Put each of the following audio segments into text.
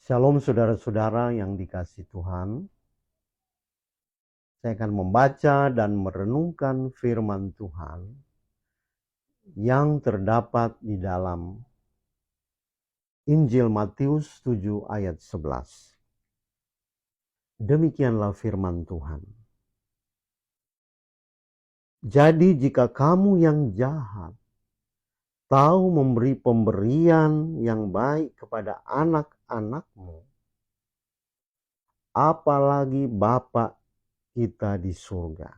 Shalom saudara-saudara yang dikasihi Tuhan. Saya akan membaca dan merenungkan firman Tuhan yang terdapat di dalam Injil Matius 7 ayat 11. Demikianlah firman Tuhan. Jadi jika kamu yang jahat tahu memberi pemberian yang baik kepada anak-anakmu, apalagi Bapa kita di surga.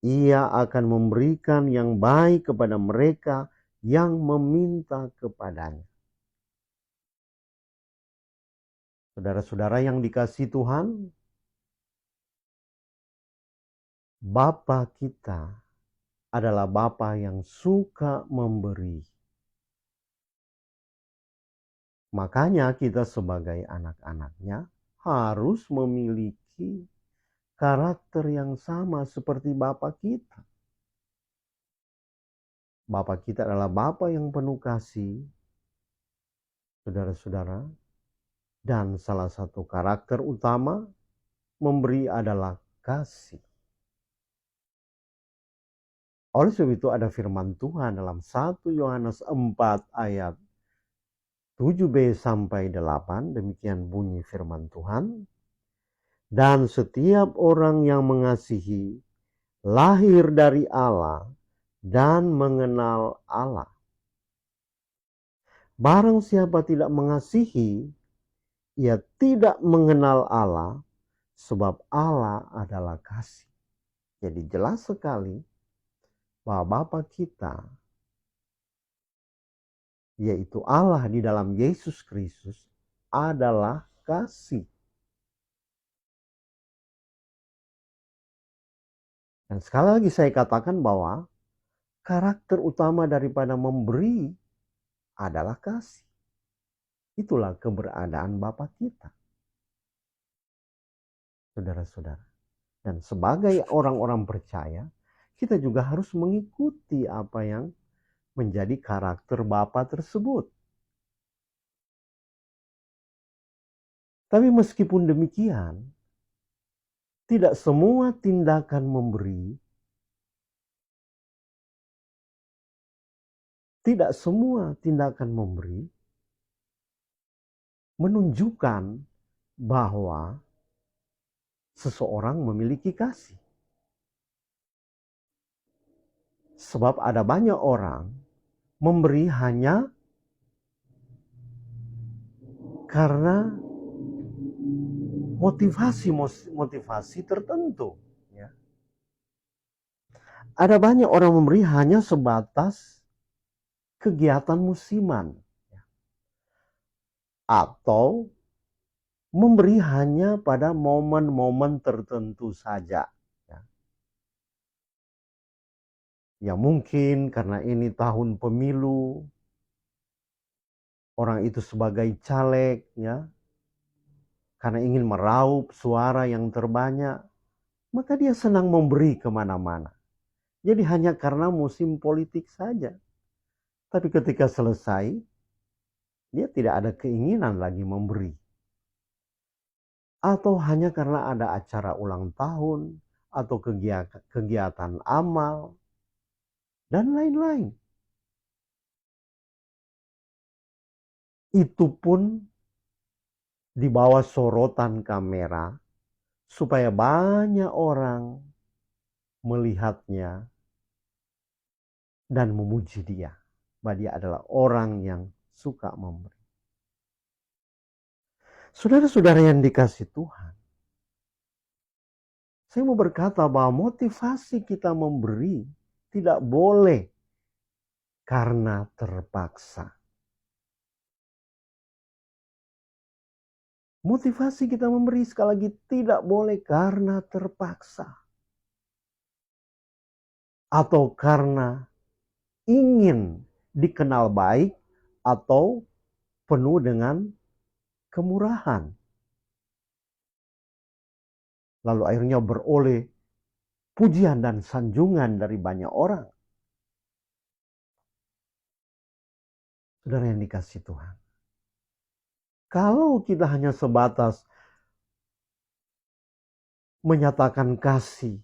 Ia akan memberikan yang baik kepada mereka yang meminta kepadanya. Saudara-saudara yang dikasihi Tuhan, Bapa kita adalah Bapa yang suka memberi. Makanya kita sebagai anak-anaknya harus memiliki karakter yang sama seperti Bapa kita. Bapa kita adalah Bapa yang penuh kasih, saudara-saudara. Dan salah satu karakter utama memberi adalah kasih. Oleh sebab itu ada firman Tuhan dalam 1 Yohanes 4 ayat 7b sampai 8. Demikian bunyi firman Tuhan. Dan setiap orang yang mengasihi lahir dari Allah dan mengenal Allah. Barang siapa tidak mengasihi, ia tidak mengenal Allah, sebab Allah adalah kasih. Jadi jelas sekali bahwa Bapa kita, yaitu Allah di dalam Yesus Kristus, adalah kasih. Dan sekali lagi saya katakan bahwa karakter utama daripada memberi adalah kasih. Itulah keberadaan Bapa kita, saudara-saudara. Dan sebagai orang-orang percaya, kita juga harus mengikuti apa yang menjadi karakter Bapa tersebut. Tapi meskipun demikian, tidak semua tindakan memberi, menunjukkan bahwa seseorang memiliki kasih. Sebab ada banyak orang memberi hanya karena motivasi tertentu. Ya. Ada banyak orang memberi hanya sebatas kegiatan musiman. Ya. Atau memberi hanya pada momen-momen tertentu saja. Ya mungkin karena ini tahun pemilu, orang itu sebagai caleg, ya, karena ingin meraup suara yang terbanyak, maka dia senang memberi kemana-mana. Jadi hanya karena musim politik saja. Tapi ketika selesai, dia tidak ada keinginan lagi memberi. Atau hanya karena ada acara ulang tahun, atau kegiatan amal, dan lain-lain. Itu pun di bawah sorotan kamera, supaya banyak orang melihatnya dan memuji dia. Bahwa dia adalah orang yang suka memberi. Saudara-saudara yang dikasihi Tuhan, saya mau berkata bahwa motivasi kita memberi tidak boleh karena terpaksa. Motivasi kita memberi sekali lagi tidak boleh karena terpaksa. Atau karena ingin dikenal baik atau penuh dengan kemurahan. Lalu akhirnya beroleh pujian dan sanjungan dari banyak orang. Saudara yang dikasihi Tuhan, Kalau kita hanya sebatas menyatakan kasih,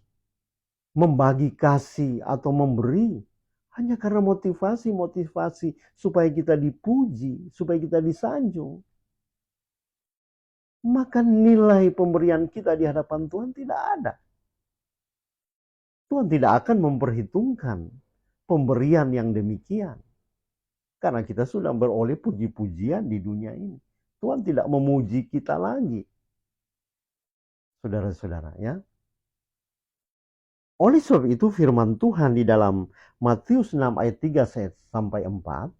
membagi kasih atau memberi, hanya karena motivasi supaya kita dipuji, supaya kita disanjung, maka nilai pemberian kita di hadapan Tuhan tidak ada. Tuhan tidak akan memperhitungkan pemberian yang demikian. Karena kita sudah beroleh puji-pujian di dunia ini. Tuhan tidak memuji kita lagi. Saudara-saudara ya. Oleh sebab itu firman Tuhan di dalam Matius 6 ayat 3 sampai 4.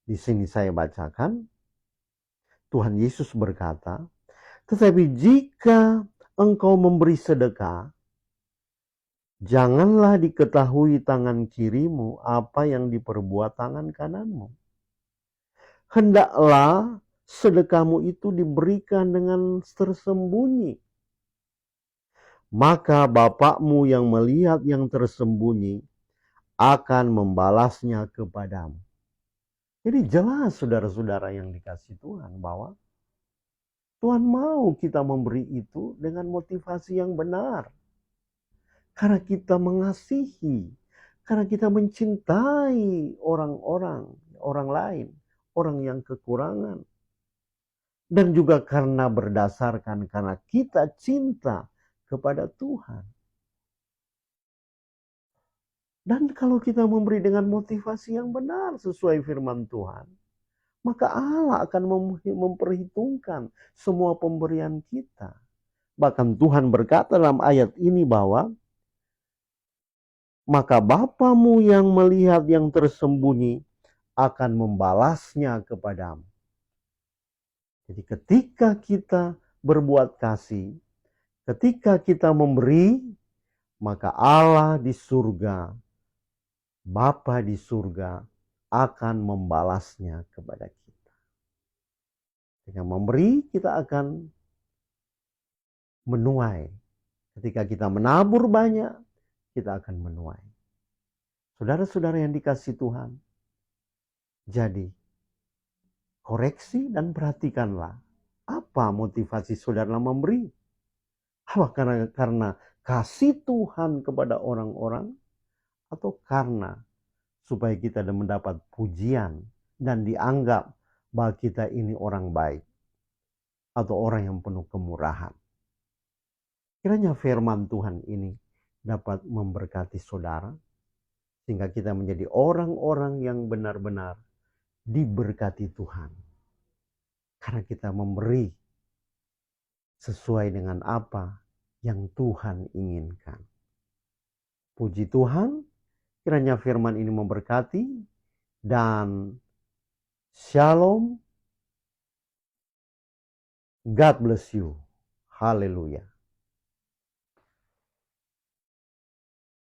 Di sini saya bacakan. Tuhan Yesus berkata, tetapi jika engkau memberi sedekah, janganlah diketahui tangan kirimu apa yang diperbuat tangan kananmu. Hendaklah sedekahmu itu diberikan dengan tersembunyi. Maka Bapakmu yang melihat yang tersembunyi akan membalasnya kepadamu. Jadi jelas saudara-saudara yang dikasihi Tuhan bahwa Tuhan mau kita memberi itu dengan motivasi yang benar. Karena kita mengasihi, karena kita mencintai orang lain, orang yang kekurangan. Dan juga karena karena kita cinta kepada Tuhan. Dan kalau kita memberi dengan motivasi yang benar sesuai firman Tuhan, maka Allah akan memperhitungkan semua pemberian kita. Bahkan Tuhan berkata dalam ayat ini bahwa maka Bapamu yang melihat yang tersembunyi akan membalasnya kepadamu. Jadi ketika kita berbuat kasih, ketika kita memberi, maka Allah di surga, Bapa di surga akan membalasnya kepada kita. Dengan memberi kita akan menuai. Ketika kita menabur banyak, kita akan menuai. Saudara-saudara yang dikasihi Tuhan, jadi koreksi dan perhatikanlah apa motivasi saudara memberi. Apa karena kasih Tuhan kepada orang-orang, atau karena supaya kita mendapat pujian dan dianggap bahwa kita ini orang baik atau orang yang penuh kemurahan. Kiranya firman Tuhan ini dapat memberkati saudara sehingga kita menjadi orang-orang yang benar-benar diberkati Tuhan. Karena kita memberi sesuai dengan apa yang Tuhan inginkan. Puji Tuhan, kiranya firman ini memberkati dan shalom. God bless you. Haleluya.